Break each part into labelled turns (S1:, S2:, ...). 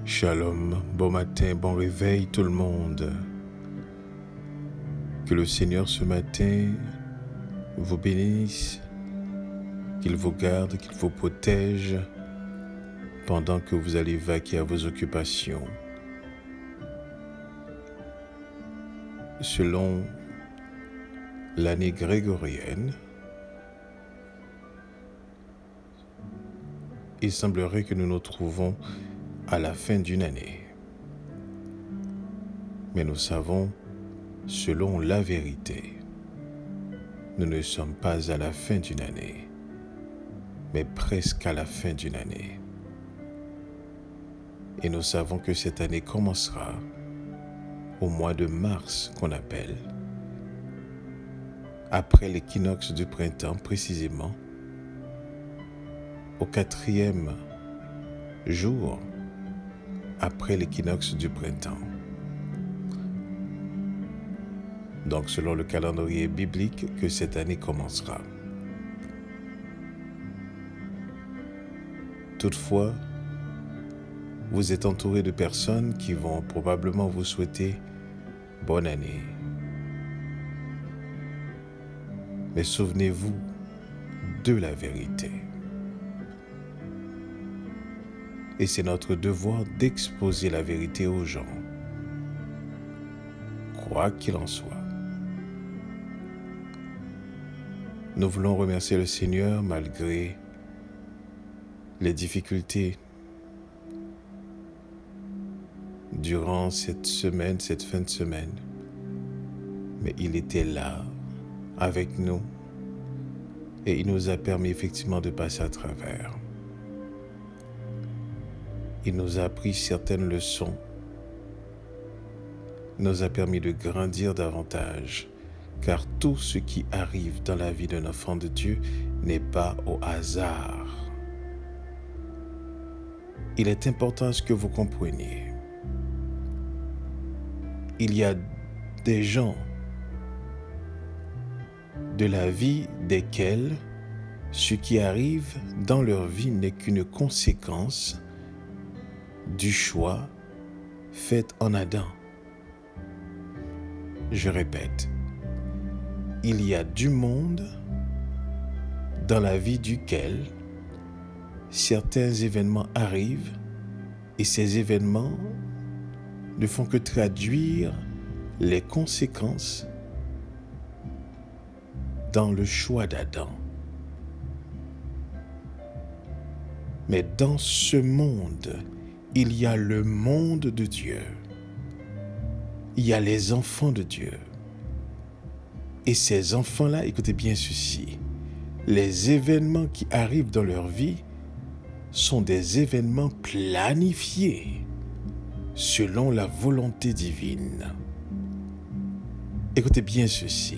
S1: Shalom, bon matin, bon réveil tout le monde. Que le Seigneur ce matin vous bénisse, qu'il vous garde, qu'il vous protège pendant que vous allez vaquer à vos occupations. Selon l'année grégorienne, il semblerait que nous nous trouvons à la fin d'une année. Mais nous savons, selon la vérité, nous ne sommes pas à la fin d'une année, mais presque à la fin d'une année. Et nous savons que cette année commencera au mois de mars qu'on appelle, après l'équinoxe du printemps précisément, au 4e jour après l'équinoxe du printemps. Donc selon le calendrier biblique que cette année commencera. Toutefois, vous êtes entouré de personnes qui vont probablement vous souhaiter bonne année. Mais souvenez-vous de la vérité. Et c'est notre devoir d'exposer la vérité aux gens, quoi qu'il en soit. Nous voulons remercier le Seigneur malgré les difficultés durant cette semaine, cette fin de semaine. Mais il était là, avec nous, et il nous a permis effectivement de passer à travers. Il nous a appris certaines leçons, nous a permis de grandir davantage, car tout ce qui arrive dans la vie d'un enfant de Dieu n'est pas au hasard. Il est important à ce que vous compreniez. Il y a des gens de la vie desquels ce qui arrive dans leur vie n'est qu'une conséquence du choix fait en Adam. Je répète, il y a du monde dans la vie duquel certains événements arrivent et ces événements ne font que traduire les conséquences dans le choix d'Adam. Mais dans ce monde, il y a le monde de Dieu. Il y a les enfants de Dieu. Et ces enfants-là, écoutez bien ceci, les événements qui arrivent dans leur vie sont des événements planifiés selon la volonté divine. Écoutez bien ceci.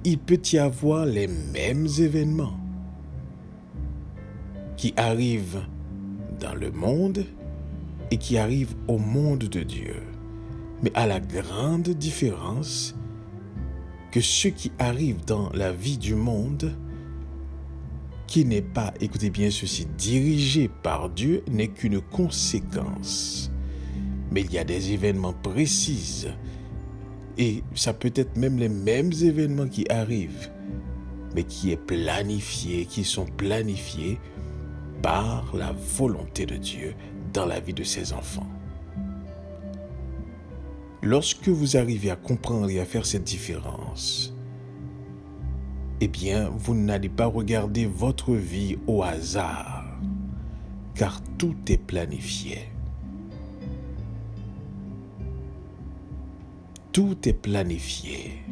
S1: Il peut y avoir les mêmes événements qui arrivent dans le monde et qui arrivent au monde de Dieu. Mais à la grande différence que ce qui arrive dans la vie du monde, qui n'est pas, écoutez bien ceci, dirigé par Dieu, n'est qu'une conséquence. Mais il y a des événements précis, et ça peut être même les mêmes événements qui arrivent, mais qui sont planifiés par la volonté de Dieu dans la vie de ses enfants. Lorsque vous arrivez à comprendre et à faire cette différence, eh bien, vous n'allez pas regarder votre vie au hasard, car tout est planifié. Tout est planifié.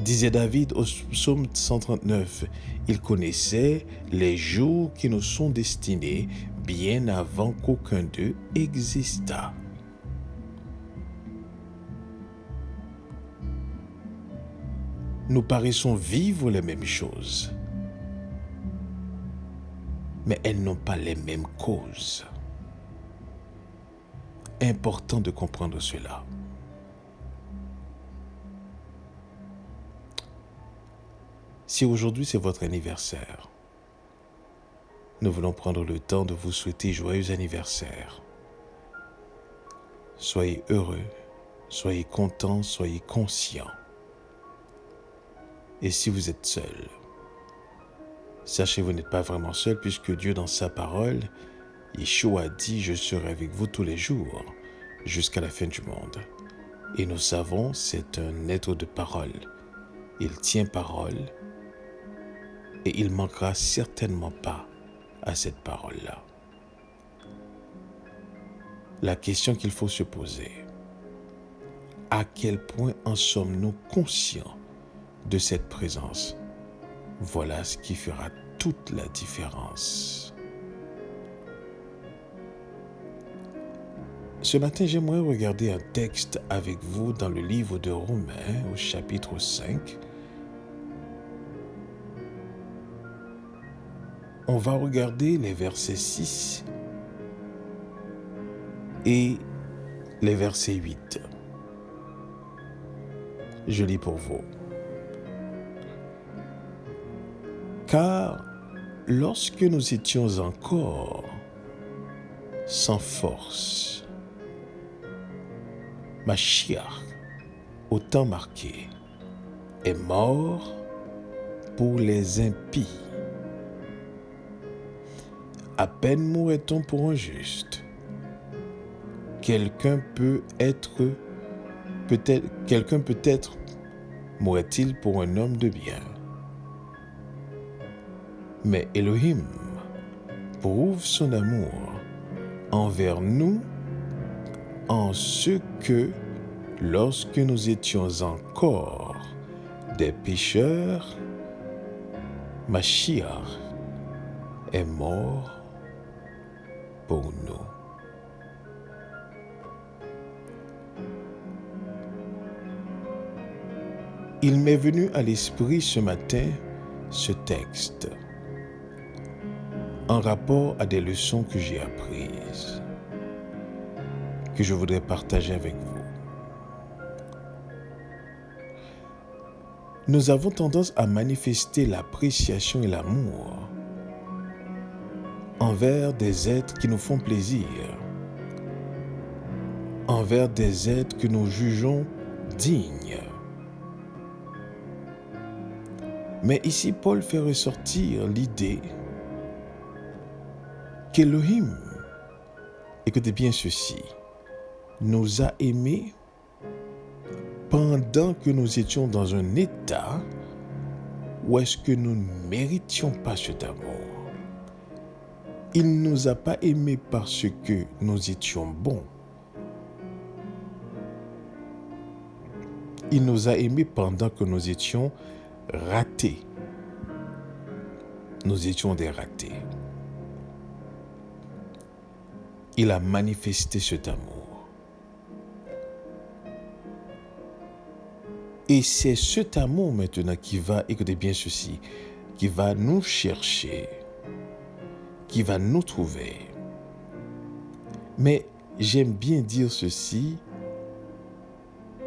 S1: Disait David au psaume 139, il connaissait les jours qui nous sont destinés bien avant qu'aucun d'eux existât. Nous paraissons vivre les mêmes choses, mais elles n'ont pas les mêmes causes. Important de comprendre cela. Si aujourd'hui c'est votre anniversaire, nous voulons prendre le temps de vous souhaiter joyeux anniversaire. Soyez heureux, soyez contents, soyez conscients. Et si vous êtes seul, sachez que vous n'êtes pas vraiment seul puisque Dieu dans sa parole, Yeshua a dit « Je serai avec vous tous les jours jusqu'à la fin du monde ». Et nous savons, c'est un être de parole. Il tient parole et il manquera certainement pas à cette parole-là. La question qu'il faut se poser, à quel point en sommes-nous conscients de cette présence? Voilà ce qui fera toute la différence. Ce matin, j'aimerais regarder un texte avec vous dans le livre de Romains au chapitre 5. On va regarder les versets 6 et les versets 8. Je lis pour vous. Car lorsque nous étions encore sans force, Mashiach, au temps marqué, est mort pour les impies. À peine mourrait-on pour un juste. Quelqu'un peut-être mourrait-il pour un homme de bien. Mais Elohim prouve son amour envers nous en ce que, lorsque nous étions encore des pécheurs, Mashiach est mort pour nous. Il m'est venu à l'esprit ce matin ce texte en rapport à des leçons que j'ai apprises, que je voudrais partager avec vous. Nous avons tendance à manifester l'appréciation et l'amour envers des êtres qui nous font plaisir, envers des êtres que nous jugeons dignes. Mais ici, Paul fait ressortir l'idée qu'Elohim, écoutez bien ceci, nous a aimés pendant que nous étions dans un état où est-ce que nous ne méritions pas cet amour. Il ne nous a pas aimés parce que nous étions bons. Il nous a aimés pendant que nous étions ratés. Nous étions des ratés. Il a manifesté cet amour. Et c'est cet amour maintenant qui va, écoutez bien ceci, qui va nous chercher, qui va nous trouver. Mais j'aime bien dire ceci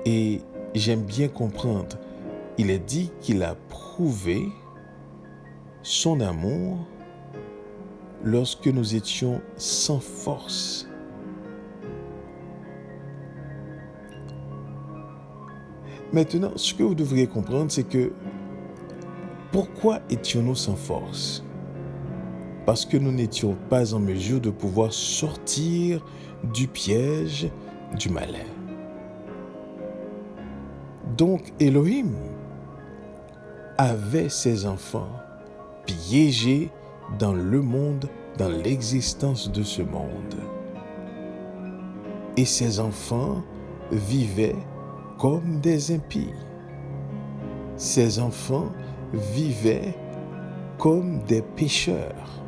S1: et j'aime bien comprendre. Il est dit qu'il a prouvé son amour lorsque nous étions sans force. Maintenant, ce que vous devriez comprendre, c'est que pourquoi étions-nous sans force? Parce que nous n'étions pas en mesure de pouvoir sortir du piège du malin. Donc, Elohim avait ses enfants piégés dans le monde, dans l'existence de ce monde. Et ses enfants vivaient comme des impies. Ses enfants vivaient comme des pécheurs.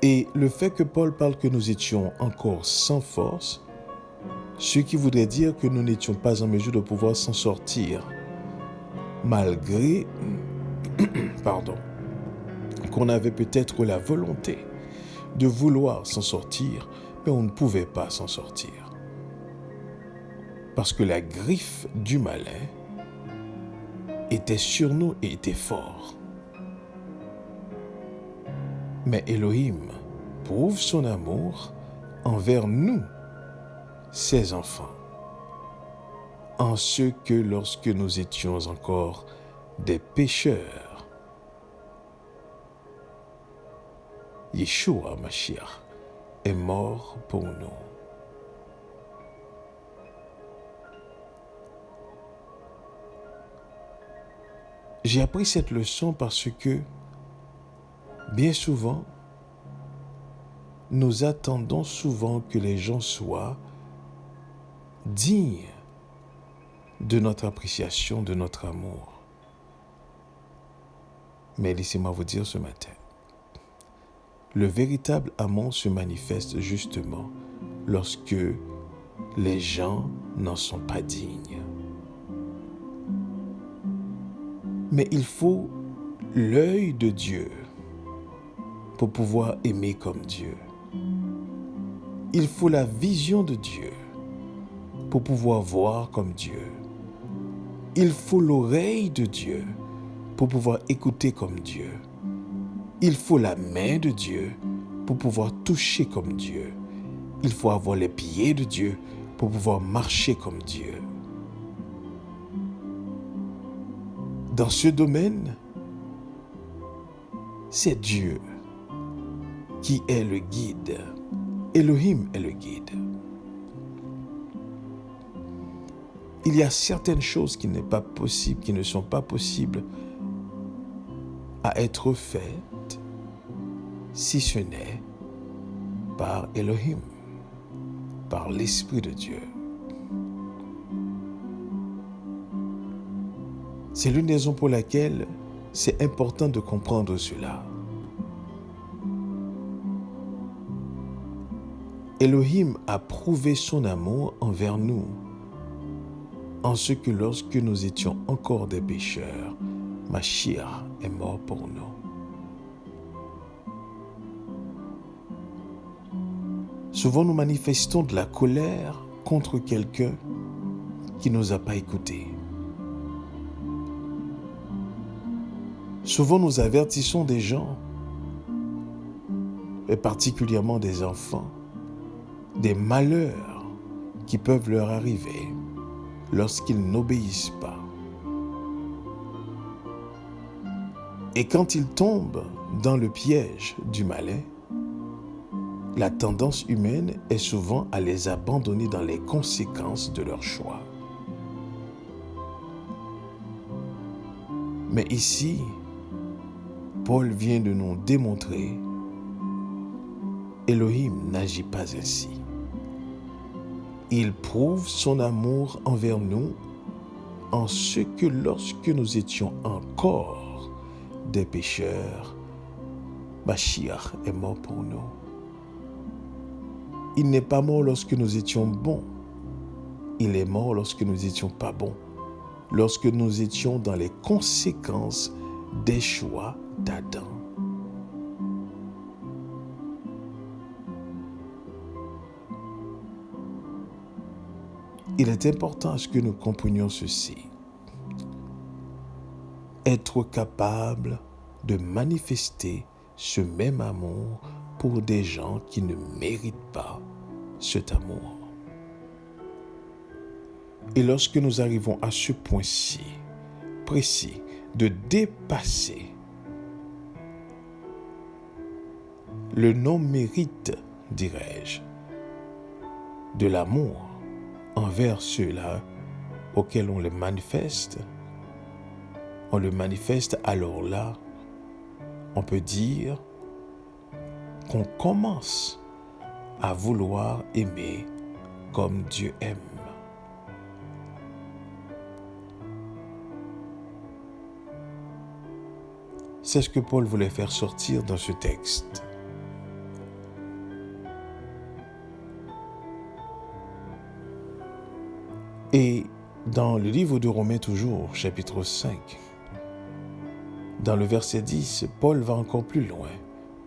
S1: Et le fait que Paul parle que nous étions encore sans force, ce qui voudrait dire que nous n'étions pas en mesure de pouvoir s'en sortir, malgré qu'on avait peut-être la volonté de vouloir s'en sortir, mais on ne pouvait pas s'en sortir. Parce que la griffe du malin était sur nous et était fort. Mais Elohim prouve son amour envers nous, ses enfants, en ce que lorsque nous étions encore des pécheurs, Yeshua Mashiach est mort pour nous. J'ai appris cette leçon parce que, bien souvent, nous attendons souvent que les gens soient dignes de notre appréciation, de notre amour. Mais laissez-moi vous dire ce matin, le véritable amour se manifeste justement lorsque les gens n'en sont pas dignes. Mais il faut l'œil de Dieu pour pouvoir aimer comme Dieu. Il faut la vision de Dieu pour pouvoir voir comme Dieu. Il faut l'oreille de Dieu pour pouvoir écouter comme Dieu. Il faut la main de Dieu pour pouvoir toucher comme Dieu. Il faut avoir les pieds de Dieu pour pouvoir marcher comme Dieu. Dans ce domaine, c'est Dieu qui est le guide. Elohim est le guide. Il y a certaines choses qui ne sont pas possibles à être faites si ce n'est par Elohim, par l'Esprit de Dieu. C'est l'une des raisons pour laquelle c'est important de comprendre cela. Elohim a prouvé son amour envers nous, en ce que lorsque nous étions encore des pécheurs, Mashiach est mort pour nous. Souvent nous manifestons de la colère contre quelqu'un qui ne nous a pas écoutés. Souvent nous avertissons des gens, et particulièrement des enfants, des malheurs qui peuvent leur arriver lorsqu'ils n'obéissent pas. Et quand ils tombent dans le piège du malin, la tendance humaine est souvent à les abandonner dans les conséquences de leur choix. Mais ici, Paul vient de nous démontrer Elohim n'agit pas ainsi. Il prouve son amour envers nous en ce que lorsque nous étions encore des pécheurs, Mashiach est mort pour nous. Il n'est pas mort lorsque nous étions bons. Il est mort lorsque nous n'étions pas bons. Lorsque nous étions dans les conséquences des choix d'Adam. Il est important à ce que nous comprenions ceci. Être capable de manifester ce même amour pour des gens qui ne méritent pas cet amour. Et lorsque nous arrivons à ce point-ci, précis, de dépasser le non-mérite, dirais-je, de l'amour envers ceux-là auxquels on le manifeste, alors là, on peut dire qu'on commence à vouloir aimer comme Dieu aime. C'est ce que Paul voulait faire sortir dans ce texte. Et dans le livre de Romains toujours, chapitre 5, dans le verset 10, Paul va encore plus loin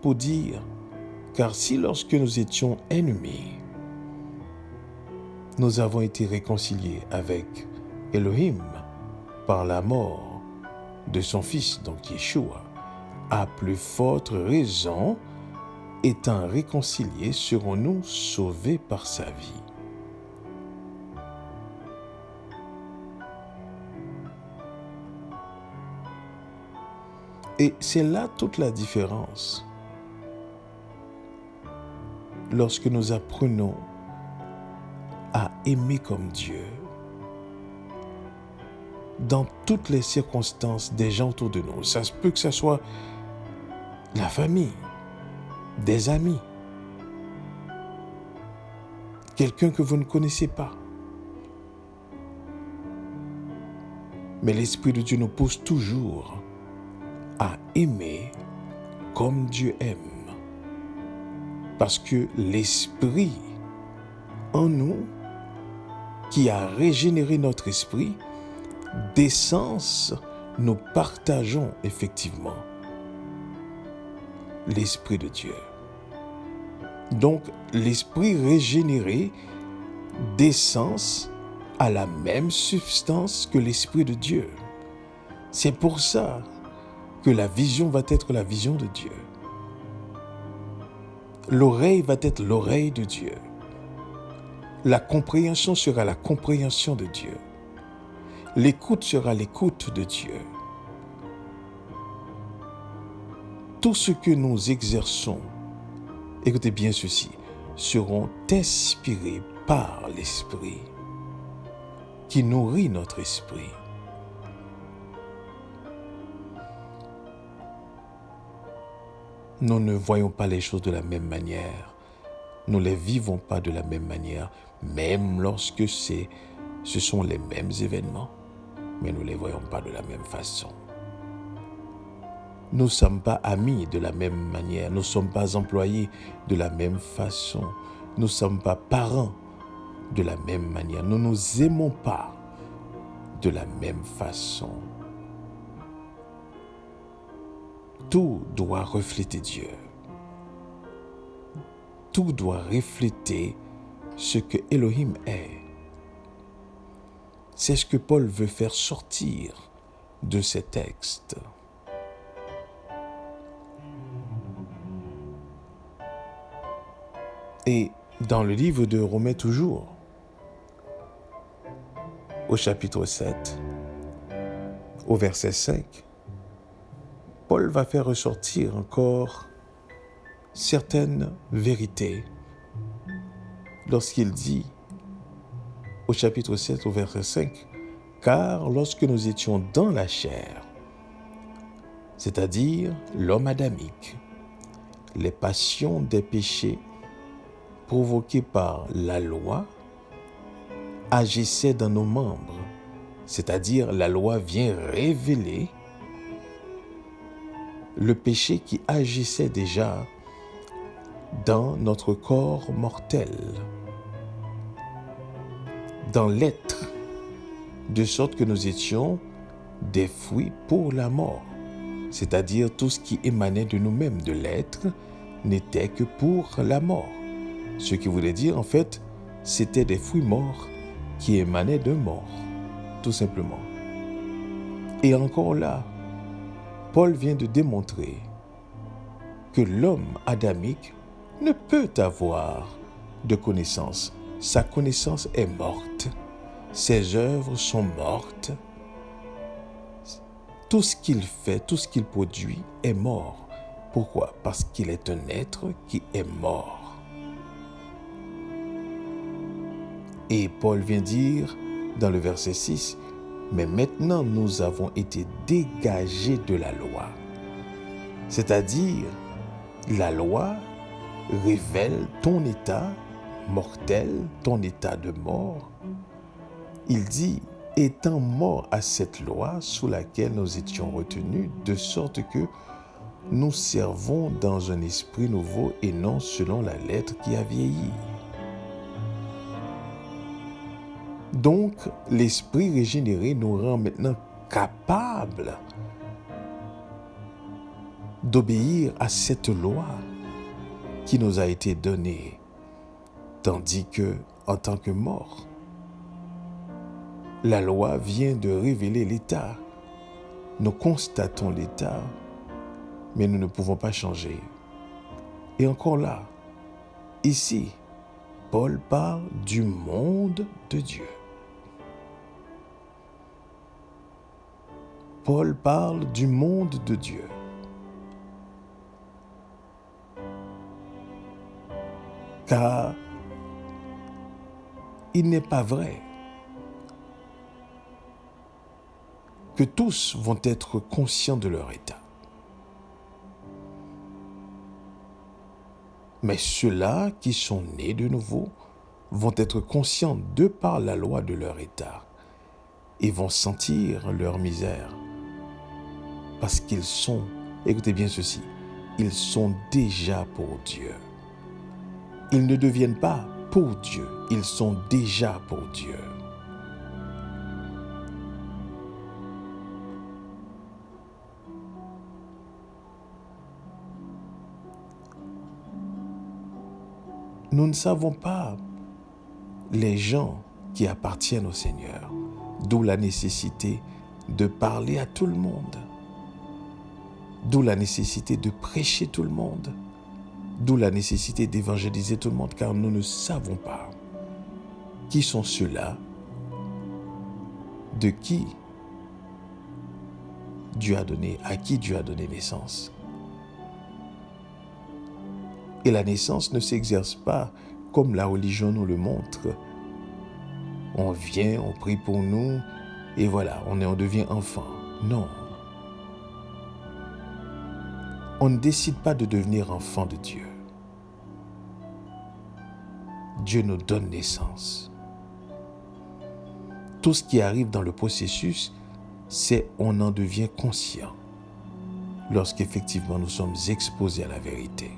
S1: pour dire « Car si lorsque nous étions ennemis, nous avons été réconciliés avec Elohim par la mort de son Fils, donc Yeshua, à plus forte raison, étant réconciliés, serons-nous sauvés par sa vie. Et c'est là toute la différence. Lorsque nous apprenons à aimer comme Dieu, dans toutes les circonstances des gens autour de nous, ça se peut que ce soit la famille, des amis, quelqu'un que vous ne connaissez pas. Mais l'Esprit de Dieu nous pousse toujours à aimer comme Dieu aime. Parce que l'Esprit en nous, qui a régénéré notre esprit, d'essence, nous partageons effectivement l'Esprit de Dieu. Donc, l'Esprit régénéré, d'essence, a la même substance que l'Esprit de Dieu. C'est pour ça que la vision va être la vision de Dieu. L'oreille va être l'oreille de Dieu. La compréhension sera la compréhension de Dieu. L'écoute sera l'écoute de Dieu. Tout ce que nous exerçons, écoutez bien ceci, seront inspirés par l'Esprit qui nourrit notre esprit. Nous ne voyons pas les choses de la même manière. Nous ne les vivons pas de la même manière, même lorsque ce sont les mêmes événements, mais nous ne les voyons pas de la même façon. Nous ne sommes pas amis de la même manière, nous ne sommes pas employés de la même façon, nous ne sommes pas parents de la même manière, nous ne nous aimons pas de la même façon. Tout doit refléter Dieu. Tout doit refléter ce que Elohim est. C'est ce que Paul veut faire sortir de ces textes. Et dans le livre de Romains toujours, au chapitre 7, au verset 5, Paul va faire ressortir encore certaines vérités lorsqu'il dit au chapitre 7 au verset 5, « Car lorsque nous étions dans la chair, c'est-à-dire l'homme adamique, les passions des péchés provoquées par la loi agissaient dans nos membres, c'est-à-dire la loi vient révéler le péché qui agissait déjà dans notre corps mortel, dans l'être, de sorte que nous étions des fruits pour la mort. C'est-à-dire tout ce qui émanait de nous-mêmes, de l'être, n'était que pour la mort. Ce qui voulait dire, en fait, c'était des fruits morts qui émanaient de mort, tout simplement. Et encore là, Paul vient de démontrer que l'homme adamique ne peut avoir de connaissance. Sa connaissance est morte. Ses œuvres sont mortes. Tout ce qu'il fait, tout ce qu'il produit est mort. Pourquoi? Parce qu'il est un être qui est mort. Et Paul vient dire dans le verset 6, « Mais maintenant nous avons été dégagés de la loi. » C'est-à-dire, la loi révèle ton état mortel, ton état de mort. Il dit, étant mort à cette loi sous laquelle nous étions retenus, de sorte que nous servons dans un esprit nouveau et non selon la lettre qui a vieilli. Donc, l'esprit régénéré nous rend maintenant capables d'obéir à cette loi qui nous a été donnée, tandis que, en tant que mort, la loi vient de révéler l'état. Nous constatons l'état, mais nous ne pouvons pas changer. Et encore là, ici, Paul parle du monde de Dieu. Paul parle du monde de Dieu. Car il n'est pas vrai que tous vont être conscients de leur état. Mais ceux-là qui sont nés de nouveau vont être conscients de par la loi de leur état et vont sentir leur misère parce qu'ils sont, écoutez bien ceci, ils sont déjà pour Dieu. Ils ne deviennent pas pour Dieu, ils sont déjà pour Dieu. Nous ne savons pas les gens qui appartiennent au Seigneur, d'où la nécessité de parler à tout le monde, d'où la nécessité de prêcher tout le monde, d'où la nécessité d'évangéliser tout le monde, car nous ne savons pas qui sont ceux-là, de qui Dieu a donné, à qui Dieu a donné naissance. Et la naissance ne s'exerce pas comme la religion nous le montre. On vient, on prie pour nous, et voilà, on devient enfant. Non. On ne décide pas de devenir enfant de Dieu. Dieu nous donne naissance. Tout ce qui arrive dans le processus, c'est on en devient conscient lorsqu'effectivement nous sommes exposés à la vérité.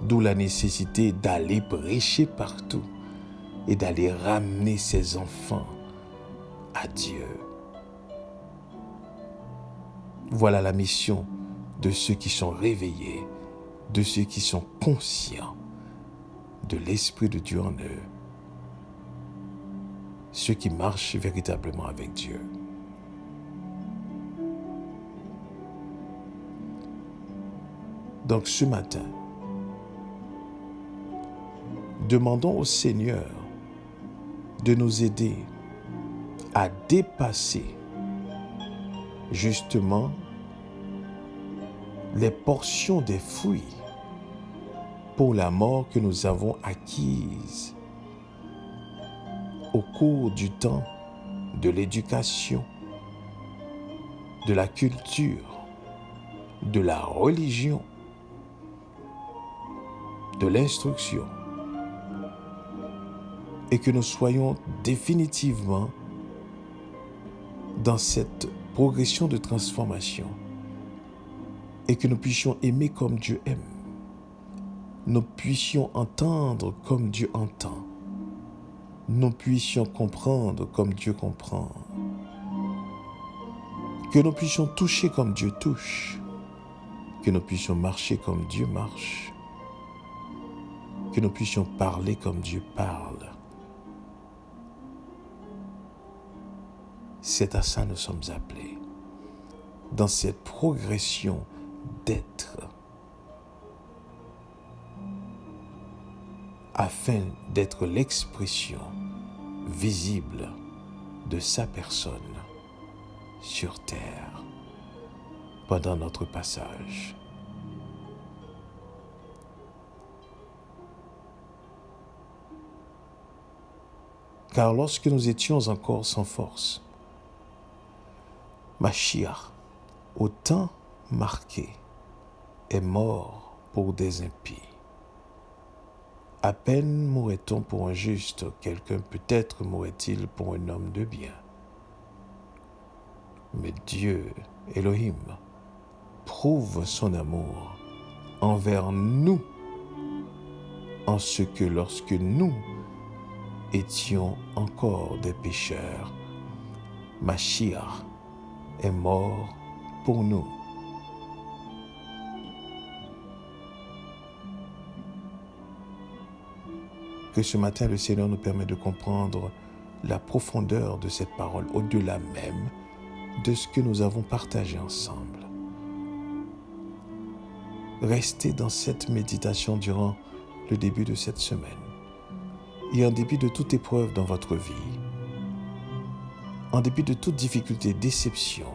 S1: D'où la nécessité d'aller prêcher partout et d'aller ramener ses enfants à Dieu. Voilà la mission de ceux qui sont réveillés, de ceux qui sont conscients de l'Esprit de Dieu en eux, ceux qui marchent véritablement avec Dieu. Donc ce matin, demandons au Seigneur de nous aider à dépasser justement les portions des fruits pour la mort que nous avons acquise au cours du temps de l'éducation, de la culture, de la religion, de l'instruction, et que nous soyons définitivement dans cette progression de transformation et que nous puissions aimer comme Dieu aime. Nous puissions entendre comme Dieu entend. Nous puissions comprendre comme Dieu comprend. Que nous puissions toucher comme Dieu touche. Que nous puissions marcher comme Dieu marche. Que nous puissions parler comme Dieu parle. C'est à ça que nous sommes appelés. Dans cette progression d'être, afin d'être l'expression visible de sa personne sur terre pendant notre passage. Car lorsque nous étions encore sans force, Mashiach, au temps marqué, est mort pour des impies. À peine mourrait-on pour un juste, quelqu'un peut-être mourrait-il pour un homme de bien. Mais Dieu, Elohim, prouve son amour envers nous, en ce que lorsque nous étions encore des pécheurs, Mashiach est mort pour nous. Que ce matin, le Seigneur nous permet de comprendre la profondeur de cette parole, au-delà même de ce que nous avons partagé ensemble. restez dans cette méditation durant le début de cette semaine. Et en dépit de toute épreuve dans votre vie, en dépit de toute difficulté, déception,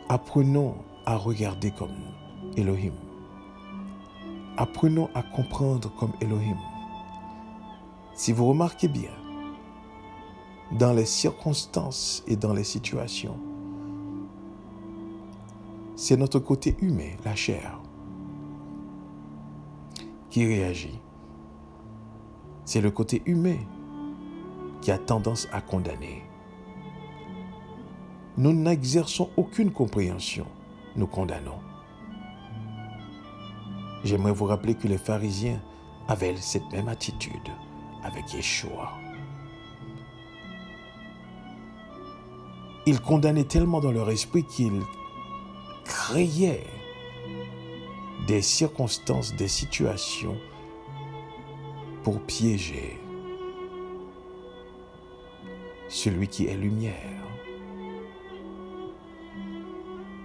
S1: apprenons à regarder comme Elohim. Apprenons à comprendre comme Elohim. Si vous remarquez bien, dans les circonstances et dans les situations, c'est notre côté humain, la chair, qui réagit. C'est le côté humain qui a tendance à condamner. Nous n'exerçons aucune compréhension, nous condamnons. J'aimerais vous rappeler que les pharisiens avaient cette même attitude avec Yeshua. Ils condamnaient tellement dans leur esprit qu'ils créaient des circonstances, des situations pour piéger celui qui est lumière,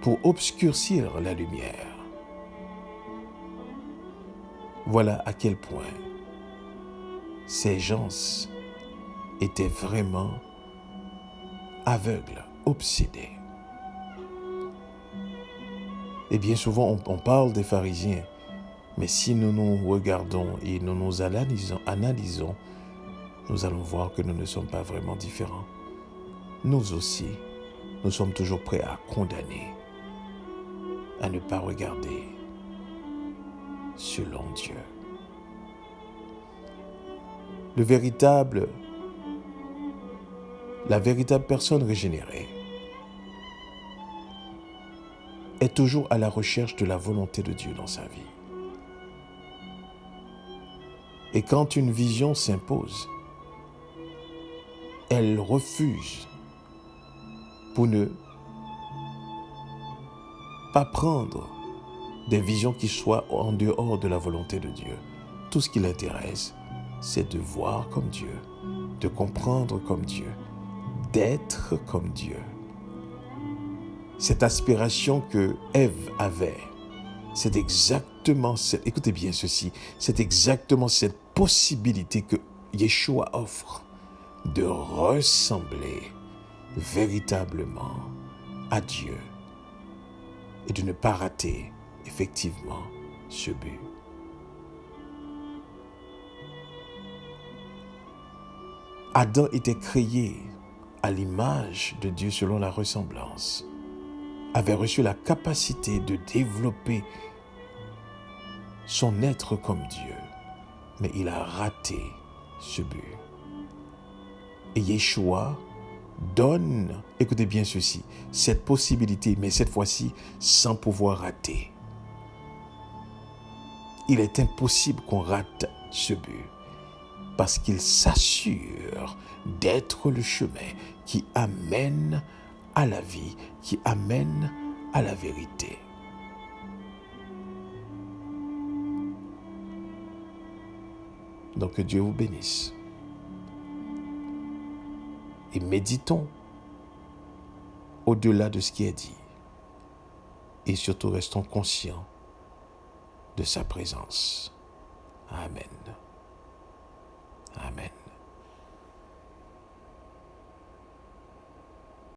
S1: pour obscurcir la lumière. Voilà à quel point ces gens étaient vraiment aveugles, obsédés. Et bien souvent, on parle des pharisiens, mais si nous nous regardons et nous nous analysons, nous allons voir que nous ne sommes pas vraiment différents. Nous aussi, nous sommes toujours prêts à condamner, à ne pas regarder selon Dieu. La véritable personne régénérée est toujours à la recherche de la volonté de Dieu dans sa vie. Et quand une vision s'impose, elle refuse pour ne pas prendre des visions qui soient en dehors de la volonté de Dieu. Tout ce qui l'intéresse, c'est de voir comme Dieu, de comprendre comme Dieu, d'être comme Dieu. Cette aspiration que Ève avait, c'est exactement écoutez bien ceci, c'est exactement cette possibilité que Yeshua offre de ressembler véritablement à Dieu et de ne pas rater effectivement ce but. Adam était créé à l'image de Dieu selon la ressemblance, avait reçu la capacité de développer son être comme Dieu, mais il a raté ce but. Et Yeshua donne, écoutez bien ceci, cette possibilité, mais cette fois-ci sans pouvoir rater. Il est impossible qu'on rate ce but, parce qu'il s'assure d'être le chemin qui amène à la vie, qui amène à la vérité. Donc que Dieu vous bénisse. Et méditons au-delà de ce qui est dit. Et surtout restons conscients de sa présence. Amen. Amen.